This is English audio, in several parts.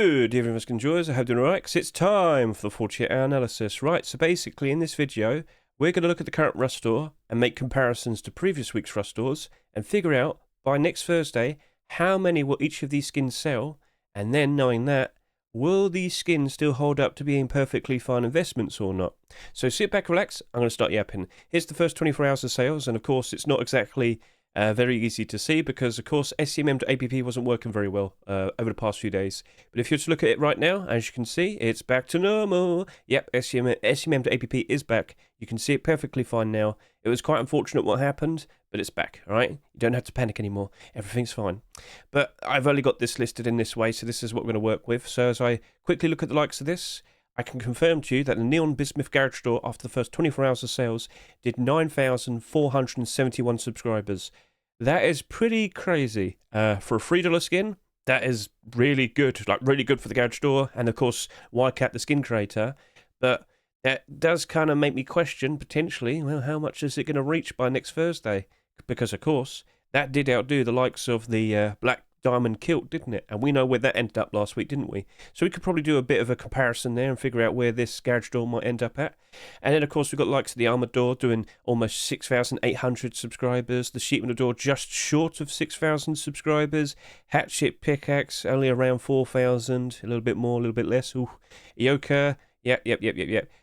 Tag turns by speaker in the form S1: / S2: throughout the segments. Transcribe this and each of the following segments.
S1: Good evening, Risk Enjoyers. I hope you're doing alright, because it's time for the 48-hour analysis. Right, so basically in this video, we're going to look at the current Rust store and make comparisons to previous week's Rust stores and figure out, by next Thursday, how many will each of these skins sell, and then knowing that, will these skins still hold up to being perfectly fine investments or not? So sit back, relax, I'm going to start yapping. Here's the first 24 hours of sales, and of course it's not exactly very easy to see because, of course, SCMM to APP wasn't working very well over the past few days. But if you were to look at it right now, as you can see, it's back to normal. Yep, SCMM to APP is back. You can see it perfectly fine now. It was quite unfortunate what happened, but it's back, all right? You don't have to panic anymore. Everything's fine. But I've only got this listed in this way, so this is what we're going to work with. So as I quickly look at the likes of this, I can confirm to you that the Neon Bismuth Garage Store, after the first 24 hours of sales, did 9,471 subscribers. That is pretty crazy. For a $3 skin, that is really good. Like, really good for the Garage Store, and of course, YCAT, the skin creator. But that does kind of make me question, potentially, well, how much is it going to reach by next Thursday? Because, of course, that did outdo the likes of the Black Diamond Kilt, didn't it? And we know where that ended up last week, didn't we? So we could probably do a bit of a comparison there and figure out where this Garage Door might end up at. And then, of course, we've got likes of the Armored Door doing almost 6,800 subscribers. The Sheepman Door just short of 6,000 subscribers. Hatchet Pickaxe only around 4,000. A little bit more, a little bit less. Ooh. EOKA. Yep.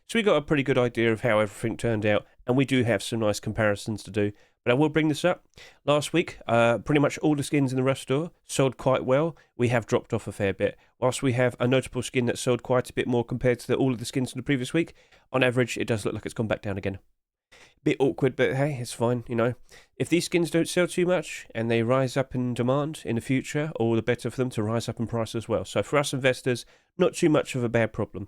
S1: So we got a pretty good idea of how everything turned out. And we do have some nice comparisons to do. But I will bring this up. Last week, pretty much all the skins in the Rust store sold quite well. We have dropped off a fair bit. Whilst we have a notable skin that sold quite a bit more compared to all of the skins from the previous week, on average, it does look like it's gone back down again. Bit awkward, but hey, it's fine, you know. If these skins don't sell too much and they rise up in demand in the future, all the better for them to rise up in price as well. So for us investors, not too much of a bad problem.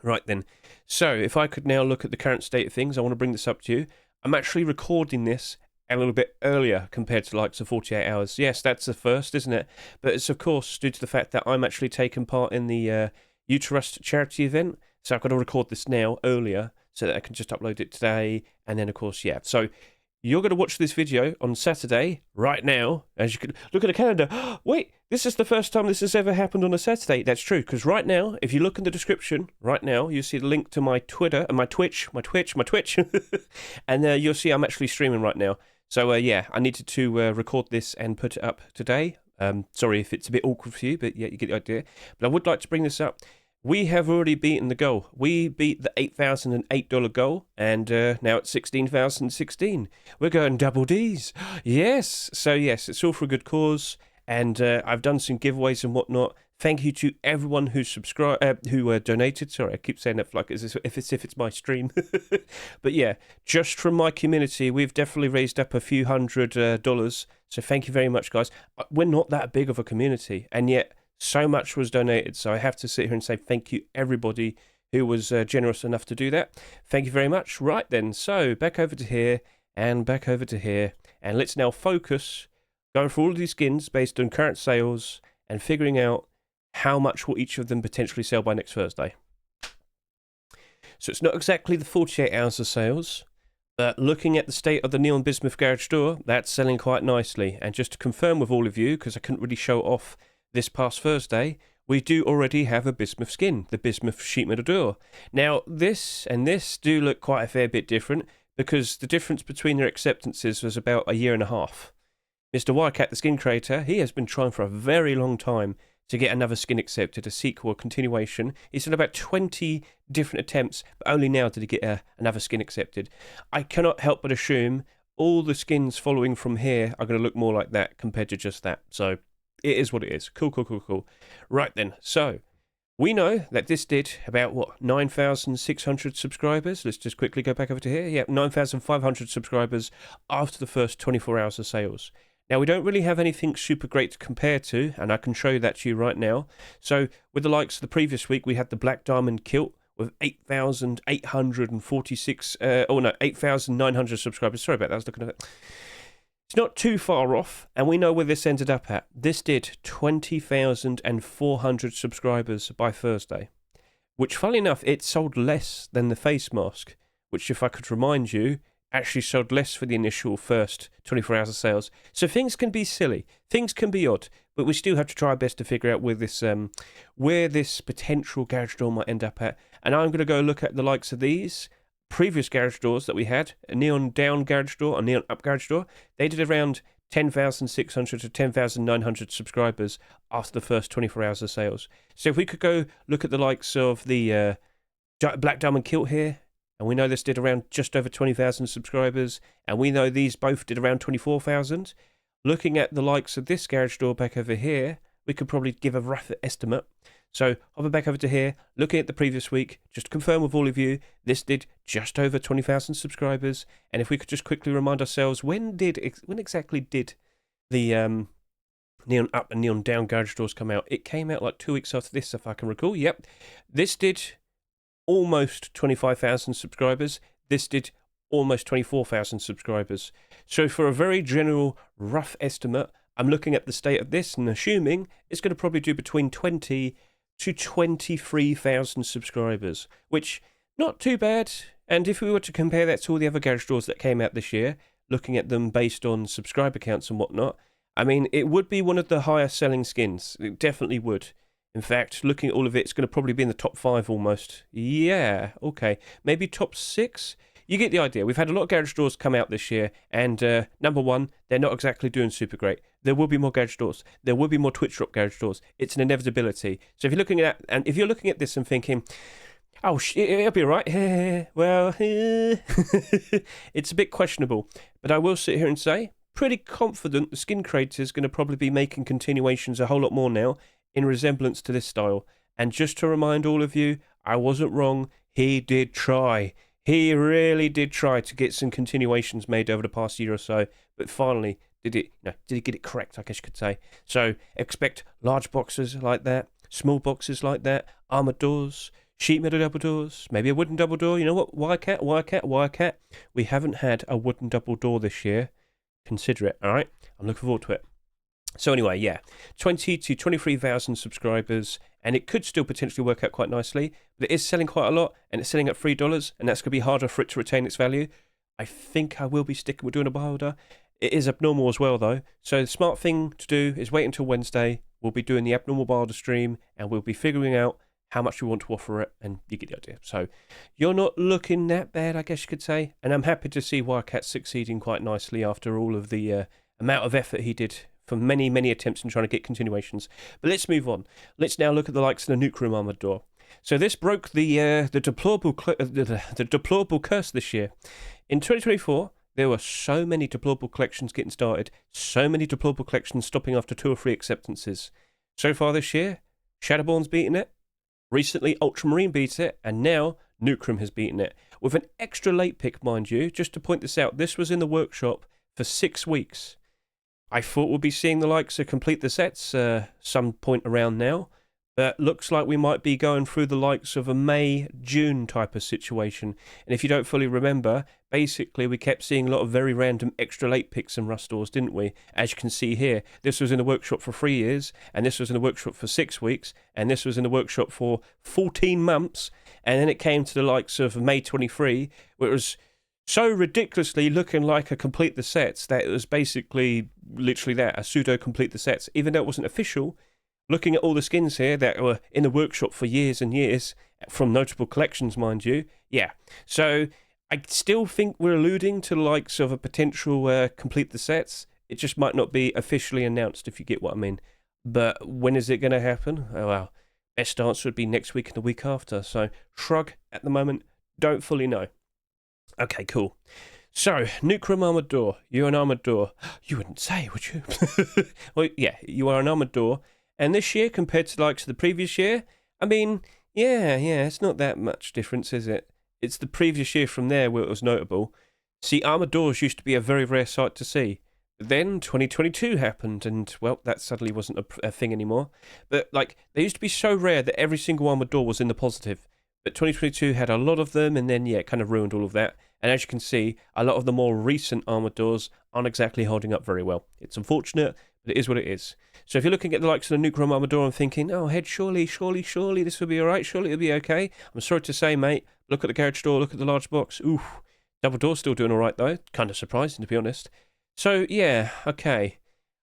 S1: Right then. So if I could now look at the current state of things, I want to bring this up to you. I'm actually recording this a little bit earlier compared to like 48 hours. Yes, that's the first, isn't it? But it's of course due to the fact that I'm actually taking part in the UteRust charity event. So I've got to record this now earlier so that I can just upload it today. And then of course, yeah. So you're going to watch this video on Saturday right now. As you can look at the calendar. Wait, this is the first time this has ever happened on a Saturday. That's true, because right now, if you look in the description, right now, you see the link to my Twitter and my Twitch. And you'll see I'm actually streaming right now. So yeah, I needed to record this and put it up today. Sorry if it's a bit awkward for you, but yeah, you get the idea. But I would like to bring this up. We have already beaten the goal. We beat the $8,008 goal, and now it's $16,016. We're going double Ds. Yes. So yes, it's all for a good cause, and I've done some giveaways and whatnot. Thank you to everyone who subscribed, who donated. Sorry, I keep saying that like as if it's my stream. But yeah, just from my community, we've definitely raised up a few $100. So thank you very much, guys. We're not that big of a community, and yet so much was donated. So I have to sit here and say thank you, everybody who was generous enough to do that. Thank you very much. Right then, so back over to here and back over to here, and let's now focus going through all of these skins based on current sales and figuring out how much will each of them potentially sell by next Thursday. So it's not exactly the 48 hours of sales, but looking at the state of the Neon Bismuth Garage Store, that's selling quite nicely. And just to confirm with all of you, because I couldn't really show off this past Thursday, we do already have a Bismuth skin, the Bismuth Sheet Metal Door. Now, this and this do look quite a fair bit different, because the difference between their acceptances was about a year and a half. Mr. YCAT, the skin creator, he has been trying for a very long time to get another skin accepted, a sequel, a continuation. He's done about 20 different attempts, but only now did he get another skin accepted. I cannot help but assume all the skins following from here are going to look more like that compared to just that. So it is what it is. Cool. Right then, so we know that this did about, what, 9,600 subscribers? Let's just quickly go back over to here. Yeah, 9,500 subscribers after the first 24 hours of sales. Now, we don't really have anything super great to compare to, and I can show you that to you right now. So, with the likes of the previous week, we had the Black Diamond Kilt with 8,846, 8,900 subscribers. Sorry about that, I was looking at it. It's not too far off, and we know where this ended up at. This did 20,400 subscribers by Thursday, which, funnily enough, it sold less than the face mask, which, if I could remind you, actually sold less for the initial first 24 hours of sales. So things can be silly, things can be odd, but we still have to try our best to figure out where this potential garage door might end up at. And I'm going to go look at the likes of these previous garage doors that we had, a neon down garage door, a neon up garage door. They did around 10,600 to 10,900 subscribers after the first 24 hours of sales. So if we could go look at the likes of the Black Diamond Kilt here, and we know this did around just over 20,000 subscribers, and we know these both did around 24,000. Looking at the likes of this garage door back over here, we could probably give a rough estimate. So hover back over to here, looking at the previous week, just to confirm with all of you, this did just over 20,000 subscribers. And if we could just quickly remind ourselves, when exactly did the neon up and neon down garage doors come out? It came out like 2 weeks after this, if I can recall. Yep, this did almost 25,000 subscribers. This did almost 24,000 subscribers. So for a very general rough estimate, I'm looking at the state of this and assuming it's going to probably do between 20 to 23,000 subscribers, which not too bad. And if we were to compare that to all the other garage doors that came out this year, looking at them based on subscriber counts and whatnot, I mean, it would be one of the higher selling skins. It definitely would. In fact, looking at all of it, it's going to probably be in the top 5 almost. Yeah, okay. Maybe top 6? You get the idea. We've had a lot of garage doors come out this year, and number one, they're not exactly doing super great. There will be more garage doors. There will be more Twitch drop garage doors. It's an inevitability. So if you're looking at this and thinking, oh, it'll be all right. Well, it's a bit questionable. But I will sit here and say, pretty confident the skin creator is going to probably be making continuations a whole lot more now in resemblance to this style. And just to remind all of you, I wasn't wrong. He did try. He really did try to get some continuations made over the past year or so, but finally, did he get it correct, I guess you could say. So expect large boxes like that, small boxes like that, armoured doors, sheet metal double doors, maybe a wooden double door. You know what? Wirecat. We haven't had a wooden double door this year. Consider it, all right? I'm looking forward to it. So anyway, yeah, 20 to 23,000 subscribers, and it could still potentially work out quite nicely, but it is selling quite a lot, and it's selling at $3, and that's going to be harder for it to retain its value. I think I will be sticking with doing a buy order. It is abnormal as well, though, so the smart thing to do is wait until Wednesday. We'll be doing the abnormal buy order stream, and we'll be figuring out how much we want to offer it, and you get the idea. So you're not looking that bad, I guess you could say, and I'm happy to see Wirecat's succeeding quite nicely after all of the amount of effort he did for many, many attempts in trying to get continuations. But let's move on. Let's now look at the likes of the Nuke Room Armoured Door. So this broke the deplorable curse this year. In 2024, there were so many deplorable collections getting started, so many deplorable collections stopping after 2 or 3 acceptances. So far this year, Shadowborn's beaten it, recently Ultramarine beat it, and now Nuke Room has beaten it. With an extra late pick, mind you, just to point this out, this was in the workshop for 6 weeks. I thought we'll be seeing the likes of complete the sets some point around now, but looks like we might be going through the likes of a May-June type of situation. And if you don't fully remember, basically we kept seeing a lot of very random extra late picks in Rust stores, didn't we? As you can see here, this was in the workshop for 3 years, and this was in the workshop for 6 weeks, and this was in the workshop for 14 months, and then it came to the likes of May 23, where it was so ridiculously looking like a complete the sets that it was basically literally that, a pseudo complete the sets, even though it wasn't official. Looking at all the skins here that were in the workshop for years and years, from notable collections, mind you, yeah. So I still think we're alluding to the likes of a potential complete the sets. It just might not be officially announced, if you get what I mean. But when is it going to happen? Oh, well, best answer would be next week and the week after. So shrug at the moment, don't fully know. Okay, cool. So, Nuke Room Armoured Door. You're an armoured door. You wouldn't say, would you? Well, yeah, you are an armoured door. And this year, compared to the likes of the previous year, I mean, yeah, it's not that much difference, is it? It's the previous year from there where it was notable. See, armoured doors used to be a very rare sight to see. Then 2022 happened, and, well, that suddenly wasn't a thing anymore. But, like, they used to be so rare that every single armoured door was in the positive. But 2022 had a lot of them, and then, yeah, it kind of ruined all of that. And as you can see, a lot of the more recent armoured doors aren't exactly holding up very well. It's unfortunate, but it is what it is. So if you're looking at the likes of the Nuke Room Armoured Door and thinking, oh, Hedge, surely, this will be alright, surely it'll be okay. I'm sorry to say, mate, look at the garage door, look at the large box. Ooh, double door's still doing alright, though. Kind of surprising, to be honest. So, yeah, okay.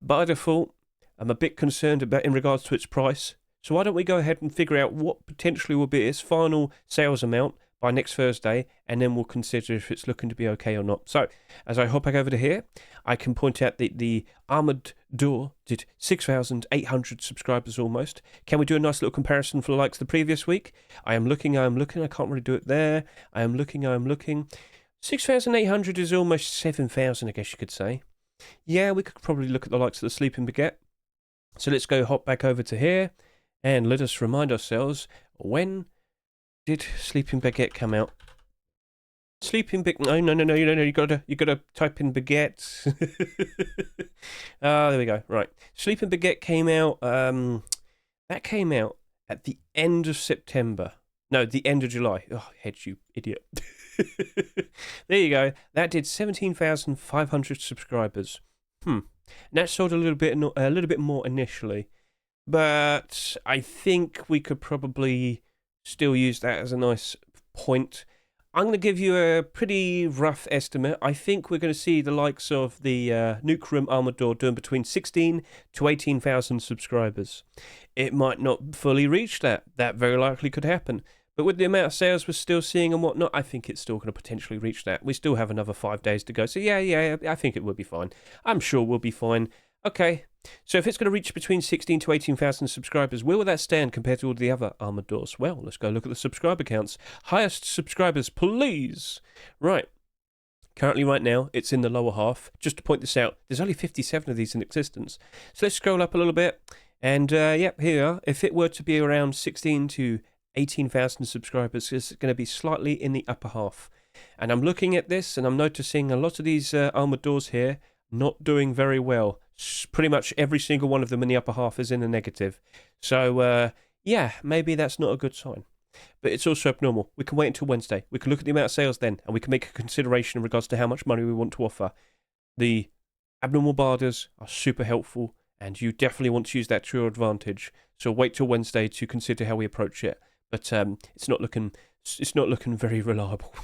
S1: By default, I'm a bit concerned about in regards to its price. So why don't we go ahead and figure out what potentially will be its final sales amount by next Thursday, and then we'll consider if it's looking to be okay or not. So, as I hop back over to here, I can point out that the Armored Door did 6,800 subscribers almost. Can we do a nice little comparison for the likes of the previous week? I am looking, I can't really do it there. I am looking. 6,800 is almost 7,000, I guess you could say. Yeah, we could probably look at the likes of the Sleeping Baguette. So let's go hop back over to here, and let us remind ourselves, when did Sleeping Baguette come out? Sleeping Baguette. No. You gotta type in baguette. There we go. Right. Sleeping Baguette came out. That came out at the end of September. No, the end of July. Oh, Hedge, you idiot. There you go. That did 17,500 subscribers. That sold a little bit more initially, but I think we could probably still use that as a nice point. I'm going to give you a pretty rough estimate. I think we're going to see the likes of the Nuke Room Armored Door doing between 16 to 18,000 subscribers. It might not fully reach that. That very likely could happen. But with the amount of sales we're still seeing and whatnot, I think it's still going to potentially reach that. We still have another 5 days to go. So yeah, I think it will be fine. I'm sure we'll be fine. Okay, so if it's going to reach between 16 to 18,000 subscribers, where will that stand compared to all the other Armored Doors? Well, let's go look at the subscriber counts. Highest subscribers, please. Right. Currently, right now, it's in the lower half. Just to point this out, there's only 57 of these in existence. So let's scroll up a little bit. And, yep, here we are. If it were to be around 16 to 18,000 subscribers, it's going to be slightly in the upper half. And I'm looking at this, and I'm noticing a lot of these Armored Doors here not doing very well. Pretty much every single one of them in the upper half is in the negative. So, yeah, maybe that's not a good sign. But it's also abnormal. We can wait until Wednesday. We can look at the amount of sales then, and we can make a consideration in regards to how much money we want to offer. The abnormal barders are super helpful, and you definitely want to use that to your advantage. So wait till Wednesday to consider how we approach it. But it's not looking very reliable.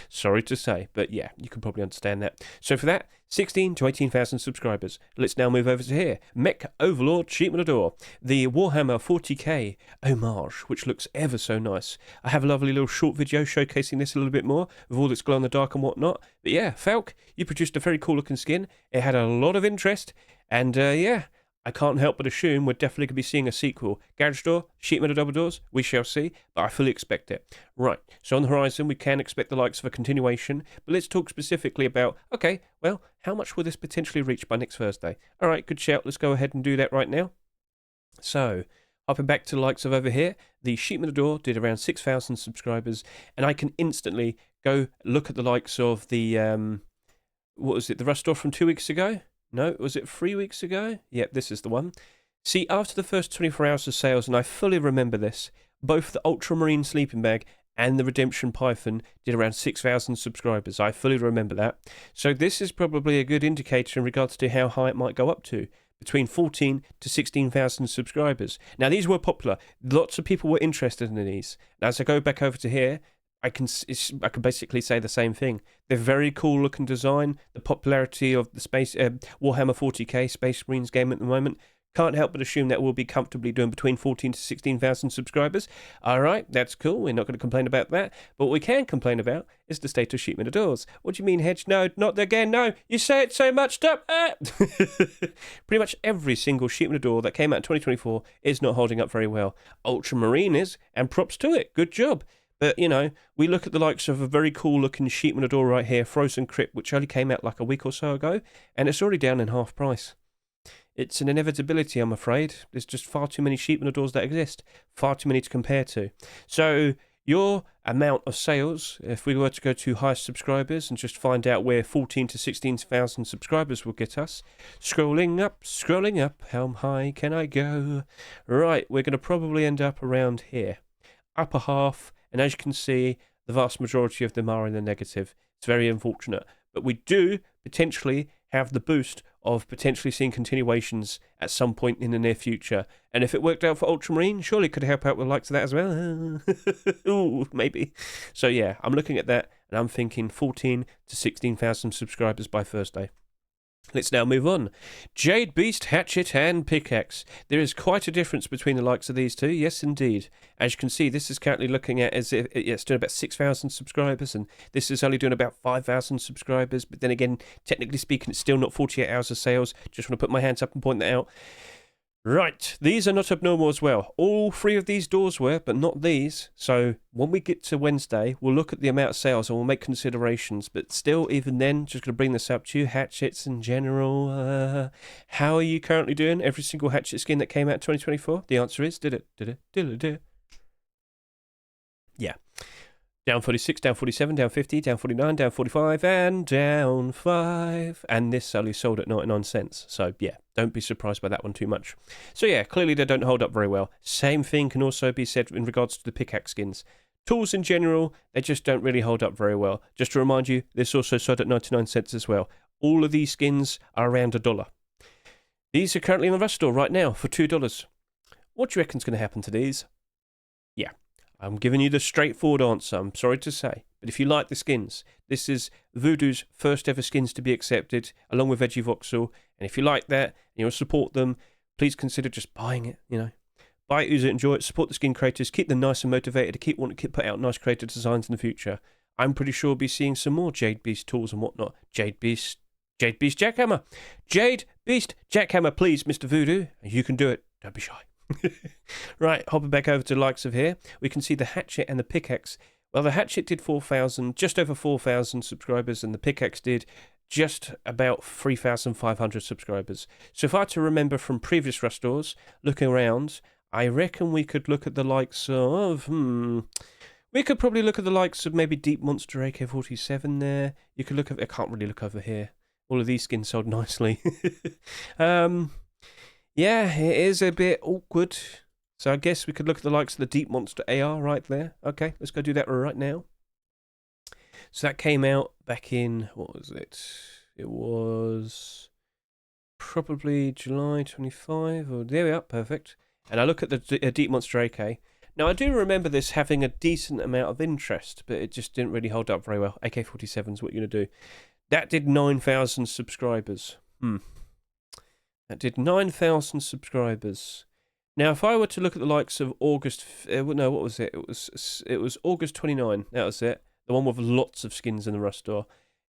S1: Sorry to say, but yeah, you can probably understand that. So for that, 16 to 18,000 subscribers. Let's now move over to here. Mech Overlord Door, the Warhammer 40k homage, which looks ever so nice. I have a lovely little short video showcasing this a little bit more, with all its glow in the dark and whatnot. But yeah, Falk, you produced a very cool looking skin. It had a lot of interest, and yeah, I can't help but assume we're definitely going to be seeing a sequel. Garage Door, Sheet Metal Double Doors, we shall see, but I fully expect it. Right, so on the horizon we can expect the likes of a continuation, but let's talk specifically about, okay, well, how much will this potentially reach by next Thursday? Alright, good shout, let's go ahead and do that right now. So, hopping back to the likes of over here, the Sheet Metal Door did around 6,000 subscribers, and I can instantly go look at the likes of the, what was it, the Rust Door from 2 weeks ago? No, was it 3 weeks ago? Yep, this is the one. See, after the first 24 hours of sales, and I fully remember this, both the Ultramarine Sleeping Bag and the Redemption Python did around 6,000 subscribers. I fully remember that. So this is probably a good indicator in regards to how high it might go up to, between 14 to 16,000 subscribers. Now, these were popular. Lots of people were interested in these. Now, as I go back over to here, I can basically say the same thing. They're very cool looking design. The popularity of the space Warhammer 40k Space Marines game at the moment, can't help but assume that we'll be comfortably doing between 14 to 16,000 subscribers. All right, that's cool. We're not going to complain about that. But what we can complain about is the state of Sheet Metal Doors. What do you mean, Hedge? No, not again. No, you say it so much. Stop. Pretty much every single Sheet Metal Door that came out in 2024 is not holding up very well. Ultramarine is, and props to it. Good job. But, you know, we look at the likes of a very cool-looking Sheet Metal Door right here, Frozen Crypt, which only came out like a week or so ago, and it's already down in half price. It's an inevitability, I'm afraid. There's just far too many Sheet Metal Doors that exist, far too many to compare to. So, your amount of sales, if we were to go to highest subscribers and just find out where 14 to 16,000 subscribers will get us, scrolling up, how high can I go? Right, we're going to probably end up around here. Upper half. And as you can see, the vast majority of them are in the negative. It's very unfortunate. But we do potentially have the boost of potentially seeing continuations at some point in the near future. And if it worked out for Ultramarine, surely it could help out with the likes of that as well. Ooh, maybe. So yeah, I'm looking at that and I'm thinking 14 to 16,000 subscribers by Thursday. Let's now move on. Jade Beast, Hatchet and Pickaxe. There is quite a difference between the likes of these two. Yes, indeed. As you can see, this is currently looking at as if it's doing about 6,000 subscribers, and this is only doing about 5,000 subscribers. But then again, technically speaking, it's still not 48 hours of sales. Just want to put my hands up and point that out. Right, these are not abnormal as well. All three of these doors were, but not these. So when we get to Wednesday, we'll look at the amount of sales and we'll make considerations. But still, even then, just going to bring this up to you. Hatchets in general. How are you currently doing? Every single hatchet skin that came out in 2024? The answer is, did it? Yeah. Down 46, down 47, down 50, down 49, down 45, and down 5. And this only sold at 99 cents. So, yeah, don't be surprised by that one too much. So, yeah, clearly they don't hold up very well. Same thing can also be said in regards to the pickaxe skins. Tools in general, they just don't really hold up very well. Just to remind you, this also sold at 99 cents as well. All of these skins are around $1. These are currently in the Rust store right now for $2. What do you reckon's going to happen to these? Yeah. I'm giving you the straightforward answer, I'm sorry to say. But if you like the skins, this is Voodoo's first ever skins to be accepted, along with Veggie Voxel. And if you like that, and you want to support them, please consider just buying it, you know. Buy it, use it, enjoy it, support the skin creators, keep them nice and motivated to keep wanting to put out nice creative designs in the future. I'm pretty sure we'll be seeing some more Jade Beast tools and whatnot. Jade Beast Jackhammer. Jade Beast Jackhammer, please, Mr. Voodoo. You can do it. Don't be shy. Right, hopping back over to the likes of here, we can see the hatchet and the pickaxe. Well, the hatchet did 4,000, just over 4,000 subscribers, and the pickaxe did just about 3,500 subscribers. So if I had to remember from previous Rust stores, looking around, I reckon we could look at the likes of, we could probably look at the likes of maybe Deep Monster AK-47 there. You could look at, I can't really look over here. All of these skins sold nicely. Yeah, it is a bit awkward. So I guess we could look at the likes of the Deep Monster AR right there. Okay, let's go do that right now. So that came out back in, what was it? It was probably July 25. Or there we are, perfect. And I look at the Deep Monster AK. Now, I do remember this having a decent amount of interest, but it just didn't really hold up very well. AK-47 is what you're going to do. That did 9,000 subscribers. That did 9,000 subscribers. Now, if I were to look at the likes of August, no, what was it? It was August 29. That was it. The one with lots of skins in the Rust store.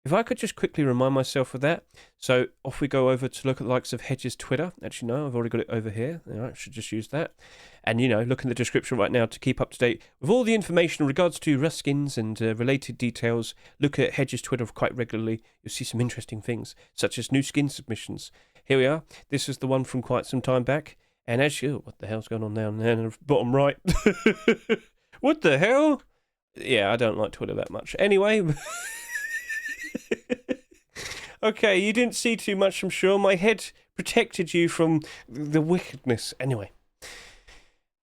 S1: If I could just quickly remind myself of that. So off we go over to look at the likes of Hedge's Twitter. Actually, no, I've already got it over here. All right, I should just use that. And, you know, look in the description right now to keep up to date with all the information in regards to Rust skins and related details. Look at Hedge's Twitter quite regularly. You'll see some interesting things, such as new skin submissions. Here we are. This is the one from quite some time back. And as you... what the hell's going on down there in the bottom right? What the hell? Yeah, I don't like Twitter that much. Anyway... Okay, you didn't see too much, I'm sure. My head protected you from the wickedness. Anyway.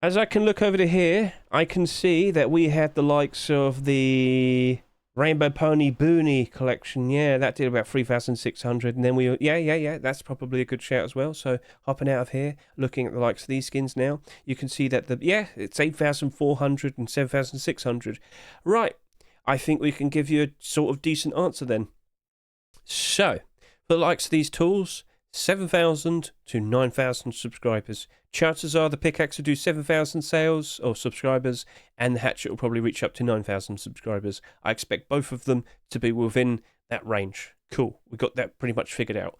S1: As I can look over to here, I can see that we had the likes of the... Rainbow Pony Boonie collection, yeah, that did about 3,600, and then we, yeah, that's probably a good shout as well. So hopping out of here, looking at the likes of these skins now, you can see that it's 8,400 and 7,600. Right, I think we can give you a sort of decent answer then. So, for the likes of these tools, 7,000 to 9,000 subscribers. Chances are the pickaxe will do 7,000 sales or subscribers, and the hatchet will probably reach up to 9,000 subscribers. I expect both of them to be within that range. Cool, we got that pretty much figured out.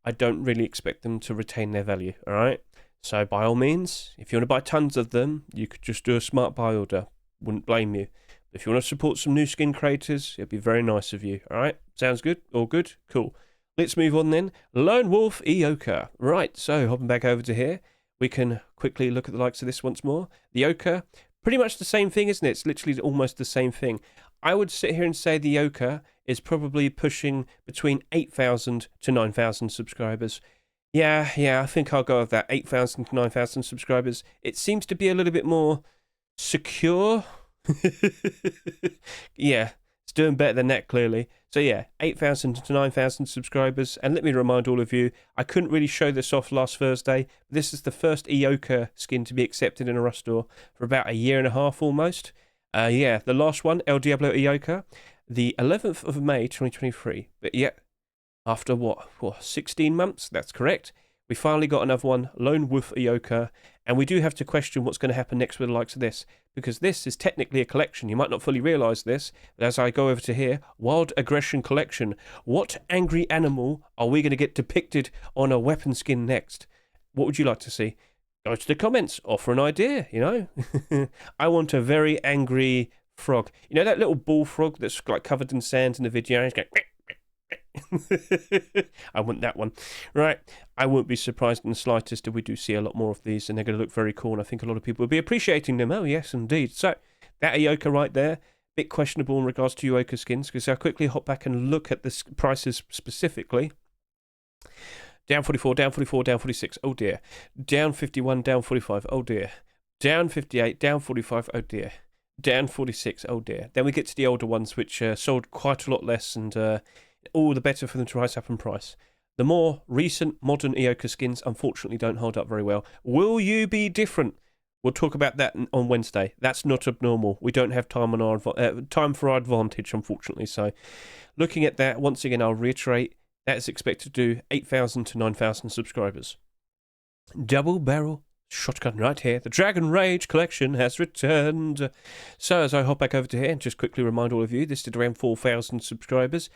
S1: I don't really expect them to retain their value, alright? So by all means, if you want to buy tons of them, you could just do a smart buy order. Wouldn't blame you. If you want to support some new skin creators, it'd be very nice of you, alright? Sounds good? All good? Cool. Let's move on then. Lone Wolf EOKA. Right, so hopping back over to here, we can quickly look at the likes of this once more. The EOKA, pretty much the same thing, isn't it? It's literally almost the same thing. I would sit here and say the EOKA is probably pushing between 8,000 to 9,000 subscribers. Yeah, I think I'll go with that. 8,000 to 9,000 subscribers. It seems to be a little bit more secure. Yeah. It's doing better than that, clearly. So yeah, 8,000 to 9,000 subscribers. And let me remind all of you, I couldn't really show this off last Thursday. This is the first EOKA skin to be accepted in a Rust store for about a year and a half almost. Yeah, the last one, El Diablo EOKA, the 11th of May 2023. But yeah, After what, 16 months? That's correct. We finally got another one, Lone Woof EOKA, and we do have to question what's going to happen next with the likes of this, because this is technically a collection. You might not fully realise this, but as I go over to here, Wild Aggression Collection. What angry animal are we going to get depicted on a weapon skin next? What would you like to see? Go to the comments, offer an idea, you know? I want a very angry frog. You know that little bullfrog that's like covered in sand in the video? He's going... I want that one. Right, I won't be surprised in the slightest if we do see a lot more of these, and they're going to look very cool, and I think a lot of people will be appreciating them. Oh yes, indeed. So, that EOKA right there, bit questionable in regards to EOKA skins, because I'll quickly hop back and look at the prices specifically. Down 44, down 44, down 46, oh dear. Down 51, down 45, oh dear. Down 58, down 45, oh dear. Down 46, oh dear. Then we get to the older ones, which sold quite a lot less, and all the better for them to rise up in price. The more recent modern EOKA skins unfortunately don't hold up very well. Will you be different? We'll talk about that on Wednesday. That's not abnormal. We don't have time on our time for our advantage, unfortunately. So, looking at that once again, I'll reiterate that is expected to do 8,000 to 9,000 subscribers. Double barrel shotgun right here. The Dragon Rage collection has returned. So as I hop back over to here and just quickly remind all of you, this did around 4,000 subscribers.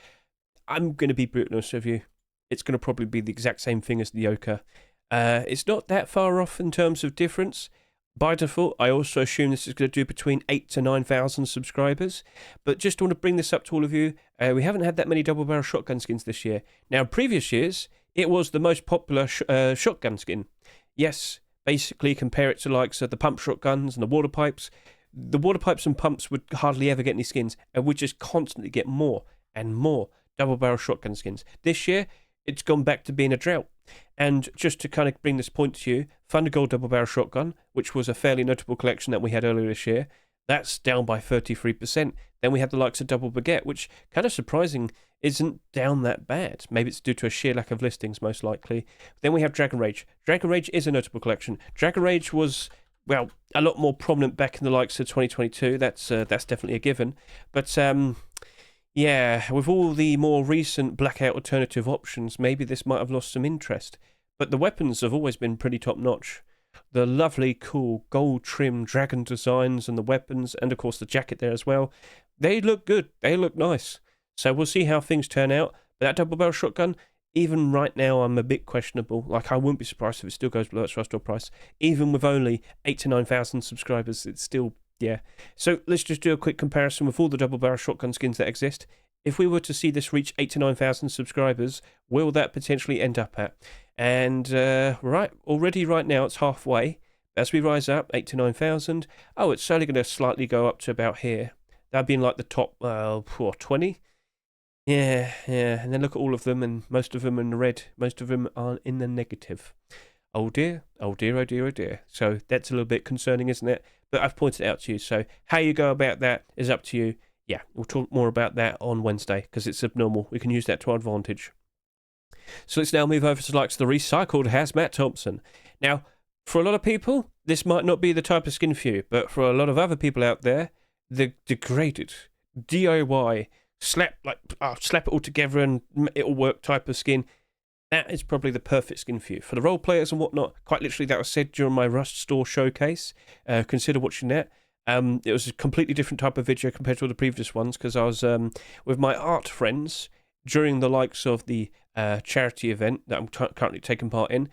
S1: I'm going to be brutally honest with you. It's going to probably be the exact same thing as the EOKA. It's not that far off in terms of difference. By default, I also assume this is going to do between 8,000 to 9,000 subscribers. But just want to bring this up to all of you. We haven't had that many double barrel shotgun skins this year. Now, in previous years, it was the most popular shotgun skin. Yes, basically compare it to likes of the pump shotguns and the water pipes. The water pipes and pumps would hardly ever get any skins, and would just constantly get more and more double barrel shotgun skins. This year, it's gone back to being a drought. And just to kind of bring this point to you, Thunder Gold double barrel shotgun, which was a fairly notable collection that we had earlier this year, that's down by 33%. Then we had the likes of Double Baguette, which, kind of surprising, isn't down that bad. Maybe it's due to a sheer lack of listings, most likely. Then we have Dragon Rage. Dragon Rage is a notable collection. Dragon Rage was, well, a lot more prominent back in the likes of 2022. That's definitely a given. But yeah, with all the more recent blackout alternative options, maybe this might have lost some interest. But the weapons have always been pretty top-notch. The lovely, cool, gold-trimmed dragon designs and the weapons, and of course the jacket there as well, they look good. They look nice. So we'll see how things turn out. But that double-barrel shotgun, even right now, I'm a bit questionable. Like, I wouldn't be surprised if it still goes below its rust price. Even with only 8,000 to 9,000 subscribers, it's still... yeah. So let's just do a quick comparison with all the double barrel shotgun skins that exist. If we were to see this reach 8,000 to 9,000 subscribers, will that potentially end up at? And already right now it's halfway. As we rise up, 8,000 to 9,000. Oh, it's only going to slightly go up to about here. That'd be in like the top 20. Yeah. And then look at all of them, and most of them are in the red. Most of them are in the negative. Oh dear. So that's a little bit concerning, isn't it? But I've pointed it out to you. So how you go about that is up to you. Yeah, we'll talk more about that on Wednesday because it's abnormal. We can use that to our advantage. So let's now move over to the recycled Hazmat Thompson. Now, for a lot of people, this might not be the type of skin for you, but for a lot of other people out there, the degraded DIY slap it all together and it'll work type of skin, that is probably the perfect skin for you. For the role players and whatnot, quite literally that was said during my Rust store showcase. Consider watching that. It was a completely different type of video compared to all the previous ones because I was with my art friends during the likes of the charity event that I'm currently taking part in.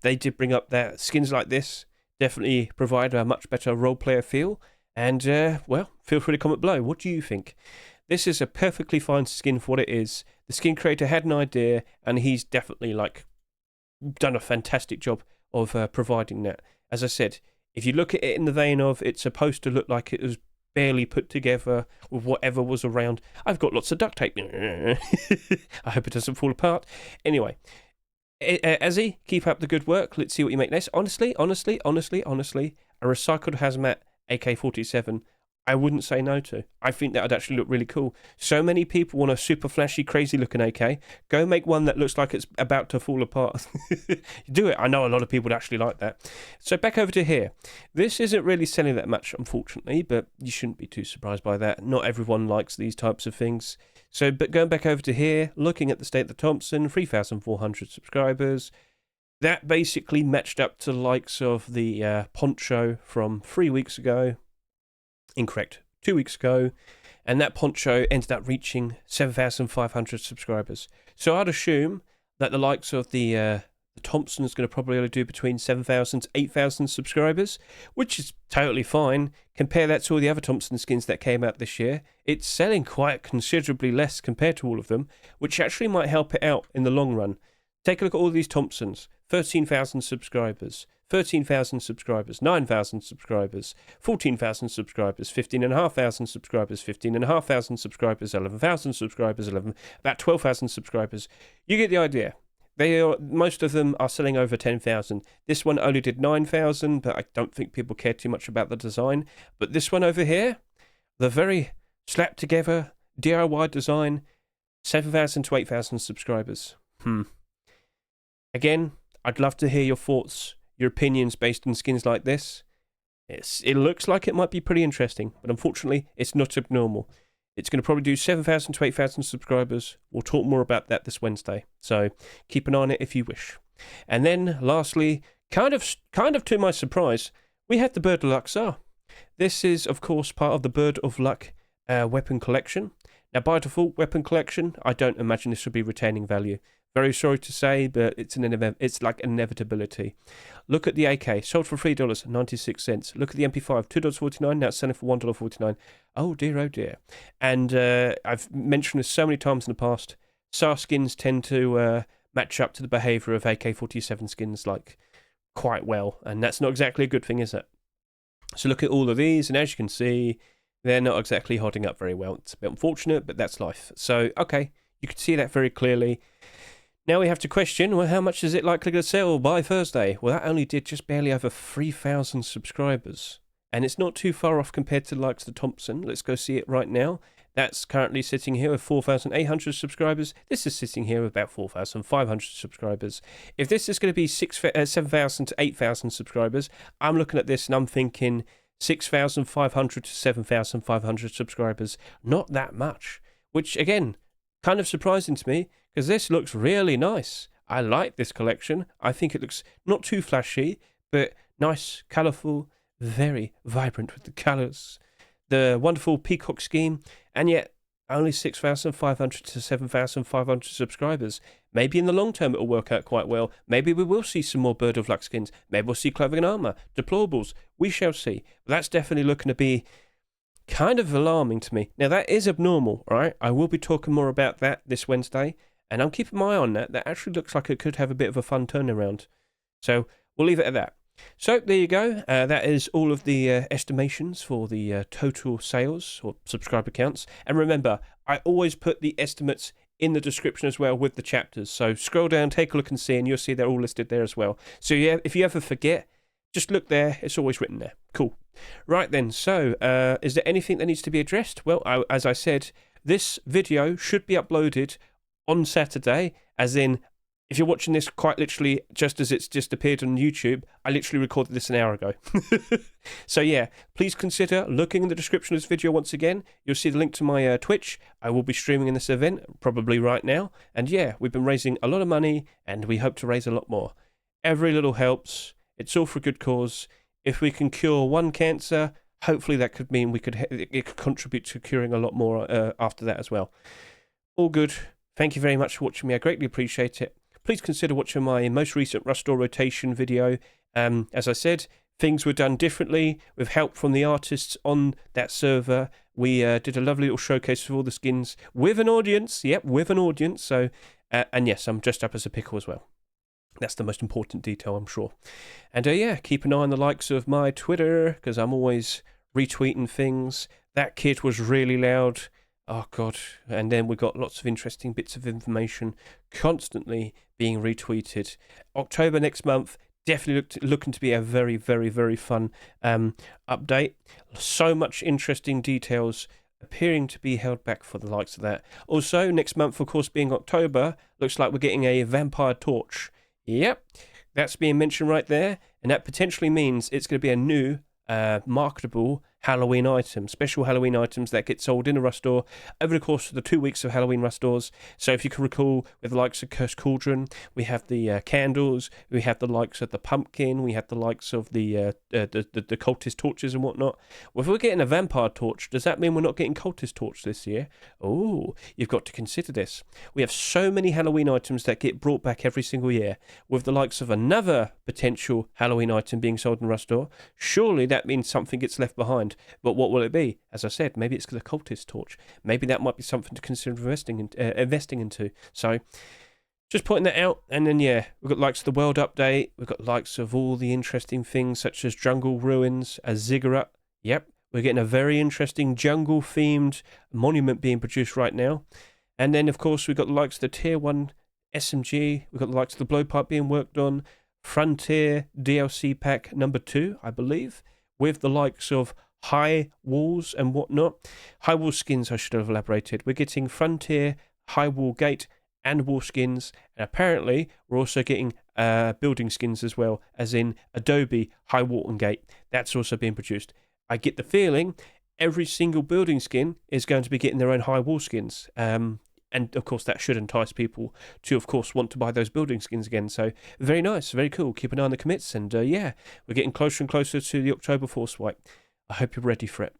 S1: They did bring up that skins like this definitely provide a much better role player feel. And, well, feel free to comment below. What do you think? This is a perfectly fine skin for what it is. The skin creator had an idea, and he's definitely, done a fantastic job of providing that. As I said, if you look at it in the vein of it's supposed to look like it was barely put together with whatever was around. I've got lots of duct tape. I hope it doesn't fall apart. Anyway, Azzy, keep up the good work. Let's see what you make next. Honestly, a recycled Hazmat AK-47, I wouldn't say no to. I think that would actually look really cool. So many people want a super flashy, crazy looking AK. Go make one that looks like it's about to fall apart. Do it. I know a lot of people would actually like that. So back over to here. This isn't really selling that much, unfortunately, but you shouldn't be too surprised by that. Not everyone likes these types of things. So, but going back over to here, looking at the state of the Thompson, 3,400 subscribers. That basically matched up to the likes of the Poncho from 3 weeks ago. Incorrect, 2 weeks ago, and that Poncho ended up reaching 7,500 subscribers. So I'd assume that the likes of the Thompson is going to probably only do between 7,000 to 8,000 subscribers, which is totally fine. Compare that to all the other Thompson skins that came out this year. It's selling quite considerably less compared to all of them, which actually might help it out in the long run. Take a look at all these Thompsons. 13,000 subscribers, 13,000 subscribers, 9,000 subscribers, 14,000 subscribers, 15,500 subscribers, 15,500 subscribers, 11,000 subscribers, about 12,000 subscribers. You get the idea. Most of them are selling over 10,000. This one only did 9,000, but I don't think people care too much about the design. But this one over here, the very slapped together DIY design, 7,000 to 8,000 subscribers. Again, I'd love to hear your thoughts, your opinions based on skins like this. It looks like it might be pretty interesting, but unfortunately, it's not abnormal. It's going to probably do 7,000 to 8,000 subscribers. We'll talk more about that this Wednesday, so keep an eye on it if you wish. And then, lastly, kind of to my surprise, we have the Bird of Luck SAR. This is, of course, part of the Bird of Luck weapon collection. Now, by default, weapon collection, I don't imagine this would be retaining value. Very sorry to say, but it's like an inevitability. Look at the AK, sold for $3.96. Look at the MP5, $2.49, now it's selling for $1.49. Oh dear. And I've mentioned this so many times in the past, SAR skins tend to match up to the behaviour of AK-47 skins like quite well, and that's not exactly a good thing, is it? So look at all of these, and as you can see, they're not exactly holding up very well. It's a bit unfortunate, but that's life. So, okay, you can see that very clearly. Now we have to question, well, how much is it likely to sell by Thursday? Well, that only did just barely over 3,000 subscribers. And it's not too far off compared to the likes of the Thompson. Let's go see it right now. That's currently sitting here with 4,800 subscribers. This is sitting here with about 4,500 subscribers. If this is going to be 7,000 to 8,000 subscribers, I'm looking at this and I'm thinking 6,500 to 7,500 subscribers. Not that much. Which, again, kind of surprising to me, because this looks really nice. I like this collection. I think it looks not too flashy, but nice, colourful, very vibrant with the colours. The wonderful peacock scheme, and yet only 6,500 to 7,500 subscribers. Maybe in the long term it'll work out quite well. Maybe we will see some more Bird of Luck skins. Maybe we'll see clothing and armour, deplorables. We shall see. But that's definitely looking to be kind of alarming to me. Now that is abnormal, right? I will be talking more about that this Wednesday. And I'm keeping my eye on that. That actually looks like it could have a bit of a fun turnaround. So we'll leave it at that. So there you go. That is all of the estimations for the total sales or subscriber counts. And remember, I always put the estimates in the description as well with the chapters. So scroll down, take a look and see, and you'll see they're all listed there as well. So yeah, if you ever forget, just look there. It's always written there. Cool. Right then. So is there anything that needs to be addressed? Well, as I said, this video should be uploaded on Saturday, as in, if you're watching this quite literally just as it's just appeared on YouTube, I literally recorded this an hour ago. So yeah, please consider looking in the description of this video once again. You'll see the link to my Twitch. I will be streaming in this event, probably right now. And yeah, we've been raising a lot of money, and we hope to raise a lot more. Every little helps. It's all for a good cause. If we can cure one cancer, hopefully that could mean it could contribute to curing a lot more after that as well. All good. Thank you very much for watching me. I greatly appreciate it. Please consider watching my most recent Rust Store rotation video. As I said, things were done differently with help from the artists on that server. We did a lovely little showcase of all the skins with an audience. Yep, with an audience. So, and yes, I'm dressed up as a pickle as well. That's the most important detail, I'm sure. And yeah, keep an eye on the likes of my Twitter, because I'm always retweeting things. That kid was really loud. Oh, God. And then we got lots of interesting bits of information constantly being retweeted. October next month, Definitely looking to be a very, very, very fun update. So much interesting details appearing to be held back for the likes of that. Also, next month, of course, being October, looks like we're getting a vampire torch. Yep, that's being mentioned right there, and that potentially means it's going to be a new marketable Halloween item, special Halloween items that get sold in a Rust store over the course of the 2 weeks of Halloween Rust stores. So if you can recall, with the likes of Cursed Cauldron, we have the candles, we have the likes of the pumpkin, we have the likes of the cultist torches and whatnot. Well, if we're getting a vampire torch, does that mean we're not getting cultist torch this year? Oh, you've got to consider this. We have so many Halloween items that get brought back every single year, with the likes of another potential Halloween item being sold in Rust store. Surely that means something gets left behind. But what will it be? As I said, maybe it's the cultist torch. Maybe that might be something to consider investing into. So, just pointing that out. And then, yeah, we've got likes of the world update. We've got likes of all the interesting things such as jungle ruins, a ziggurat. Yep, we're getting a very interesting jungle-themed monument being produced right now. And then, of course, we've got the likes of the Tier 1 SMG. We've got the likes of the blowpipe being worked on. Frontier DLC pack number 2, I believe, with the likes of high walls and whatnot. High wall skins, I should have elaborated. We're getting Frontier, high wall gate, and wall skins. And apparently, we're also getting building skins as well, as in Adobe, high wall and gate. That's also being produced. I get the feeling every single building skin is going to be getting their own high wall skins. And, of course, that should entice people to, of course, want to buy those building skins again. So, very nice, very cool. Keep an eye on the commits. And, yeah, we're getting closer and closer to the October Force Wipe. I hope you're ready for it.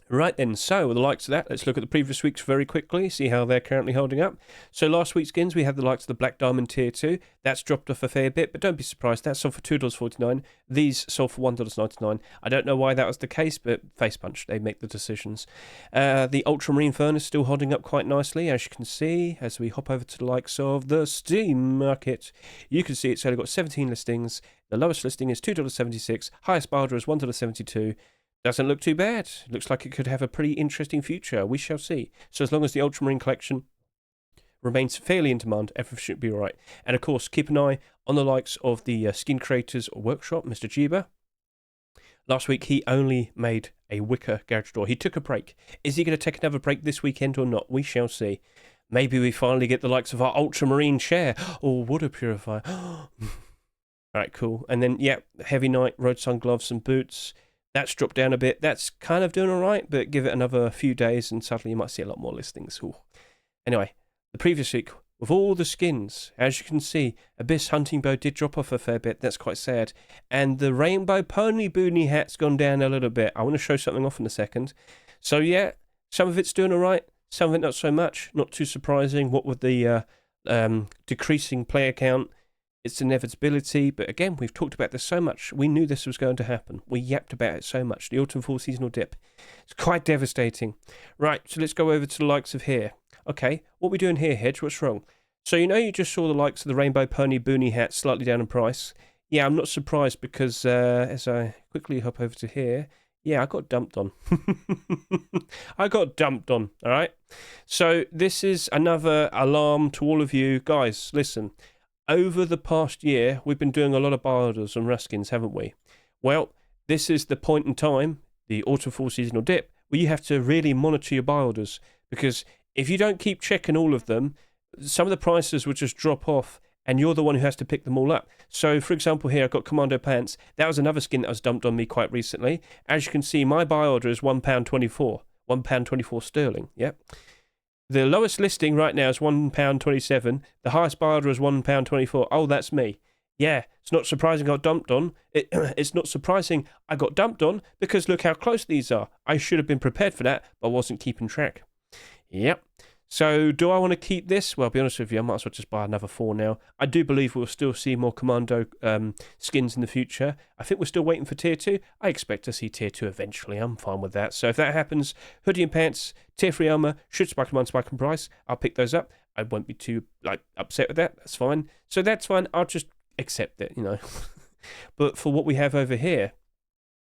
S1: Right then, so with the likes of that, let's look at the previous weeks very quickly, see how they're currently holding up. So last week's skins, we had the likes of the Black Diamond Tier 2. That's dropped off a fair bit, but don't be surprised. That sold for $2.49. These sold for $1.99. I don't know why that was the case, but face punch, they make the decisions. The Ultramarine Furnace still holding up quite nicely, as you can see, as we hop over to the likes of the Steam market. You can see it's only got 17 listings. The lowest listing is $2.76. Highest buy order is $1.72. Doesn't look too bad. Looks like it could have a pretty interesting future. We shall see. So as long as the Ultramarine collection remains fairly in demand, everything should be all right. And of course, keep an eye on the likes of the Skin Creators Workshop, Mr. Jiba. Last week, he only made a wicker garage door. He took a break. Is he going to take another break this weekend or not? We shall see. Maybe we finally get the likes of our Ultramarine chair or water purifier. All right, cool. And then, yeah, Heavy Knight, Road Sun gloves and boots. That's dropped down a bit. That's kind of doing all right, but give it another few days and suddenly you might see a lot more listings. Ooh. Anyway, the previous week, with all the skins, as you can see, Abyss Hunting Bow did drop off a fair bit. That's quite sad. And the Rainbow Pony Boonie hat's gone down a little bit. I want to show something off in a second. So yeah, some of it's doing all right, some of it not so much. Not too surprising. What with the decreasing player count, it's inevitability, but again, we've talked about this so much. We knew this was going to happen. We yapped about it so much. The autumn fall seasonal dip. It's quite devastating. Right, so let's go over to the likes of here. Okay, what are we doing here, Hedge? What's wrong? So you just saw the likes of the Rainbow Pony Boonie hat slightly down in price. Yeah, I'm not surprised because as I quickly hop over to here, yeah, I got dumped on. I got dumped on, all right? So this is another alarm to all of you. Guys, listen. Over the past year, we've been doing a lot of buy orders on Ruskins, haven't we? Well, this is the point in time, the autumn-fall seasonal dip, where you have to really monitor your buy orders. Because if you don't keep checking all of them, some of the prices will just drop off, and you're the one who has to pick them all up. So, for example, here I've got Commando Pants. That was another skin that was dumped on me quite recently. As you can see, my buy order is £1.24. £1.24 sterling, yep. The lowest listing right now is £1.27. The highest buy order is £1.24. Oh, that's me. Yeah, it's not surprising I got dumped on. It's not surprising I got dumped on because look how close these are. I should have been prepared for that, but I wasn't keeping track. Yep. So, do I want to keep this? Well, I'll be honest with you, I might as well just buy another 4 now. I do believe we'll still see more Commando skins in the future. I think we're still waiting for Tier 2. I expect to see Tier 2 eventually. I'm fine with that. So, if that happens, Hoodie and Pants, Tier 3 armor, should spike in spike in price. I'll pick those up. I won't be too upset with that. That's fine. So, that's fine. I'll just accept it, But for what we have over here,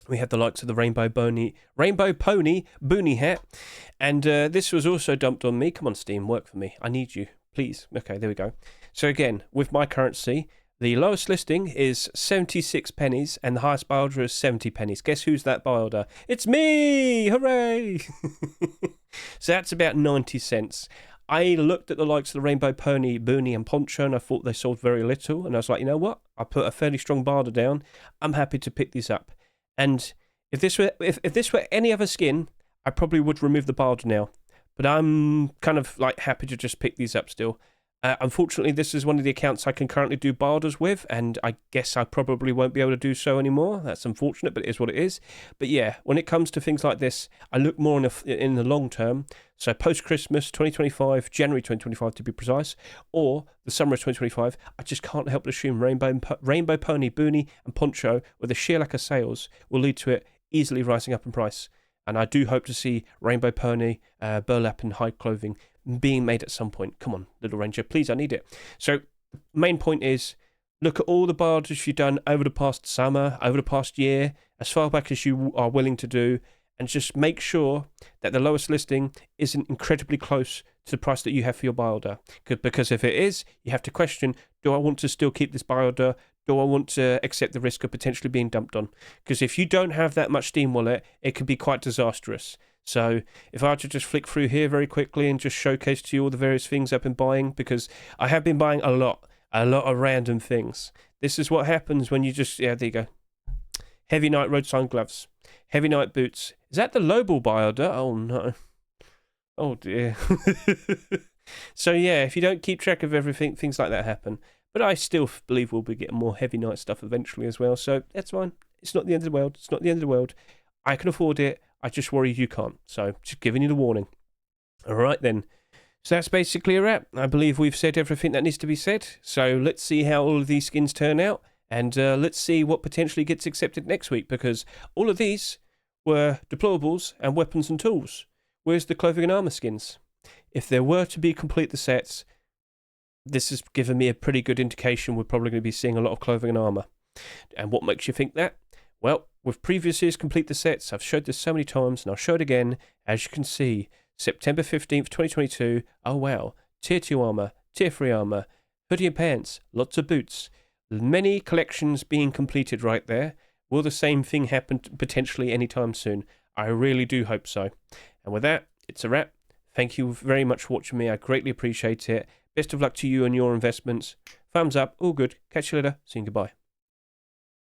S1: we have the likes of the Rainbow Pony Boonie hat. And this was also dumped on me. Come on, Steam, work for me. I need you, please. Okay, there we go. So again, with my currency, The lowest listing is 76 pennies and the highest buy order is 70 pennies. Guess who's that buy order? It's me! Hooray! So that's about 90 cents. I looked at the likes of the Rainbow Pony, Boonie and Poncho and I thought they sold very little. And I was like, you know what? I put a fairly strong buy order down. I'm happy to pick these up. And if this were any other skin, I probably would remove the buy order now. But I'm kind of like happy to just pick these up still. Unfortunately, this is one of the accounts I can currently do buy orders with, and I guess I probably won't be able to do so anymore. That's unfortunate, but it is what it is. But yeah, when it comes to things like this, I look more in the long term. So post-Christmas 2025, January 2025 to be precise, or the summer of 2025, I just can't help but assume Rainbow Pony, Boonie, and Poncho, with the sheer lack of sales, will lead to it easily rising up in price. And I do hope to see Rainbow Pony, burlap and hide clothing being made at some point. Come on, Little Ranger, please, I need it. So, main point is, look at all the buy orders you've done over the past summer, over the past year, as far back as you are willing to do, and just make sure that the lowest listing isn't incredibly close to the price that you have for your buy order. Because if it is, you have to question, do I want to still keep this buy order? Do I want to accept the risk of potentially being dumped on? Because if you don't have that much Steam Wallet, it can be quite disastrous. So if I were to just flick through here very quickly and just showcase to you all the various things I've been buying, because I have been buying a lot of random things. This is what happens when you just, yeah, there you go. Heavy Night Road Sign Gloves. Heavy Night Boots. Is that the Lobel buy order? Oh no. Oh dear. So yeah, if you don't keep track of everything, things like that happen. But I still believe we'll be getting more Heavy Night stuff eventually as well. So that's fine. It's not the end of the world. It's not the end of the world. I can afford it. I just worry you can't. So just giving you the warning. All right then. So that's basically a wrap. I believe we've said everything that needs to be said. So let's see how all of these skins turn out. And let's see what potentially gets accepted next week. Because all of these were deployables and weapons and tools. Where's the clothing and armor skins? If there were to be complete the sets, this has given me a pretty good indication we're probably going to be seeing a lot of clothing and armor. And what makes you think that? Well, with previous years complete the sets, I've showed this so many times and I'll show it again. As you can see, September 15th, 2022, oh wow, Tier 2 armor, Tier 3 armor, hoodie and pants, lots of boots. Many collections being completed right there. Will the same thing happen potentially anytime soon? I really do hope so. And with that, it's a wrap. Thank you very much for watching me. I greatly appreciate it. Best of luck to you and your investments. Thumbs up, all good. Catch you later. See you, goodbye.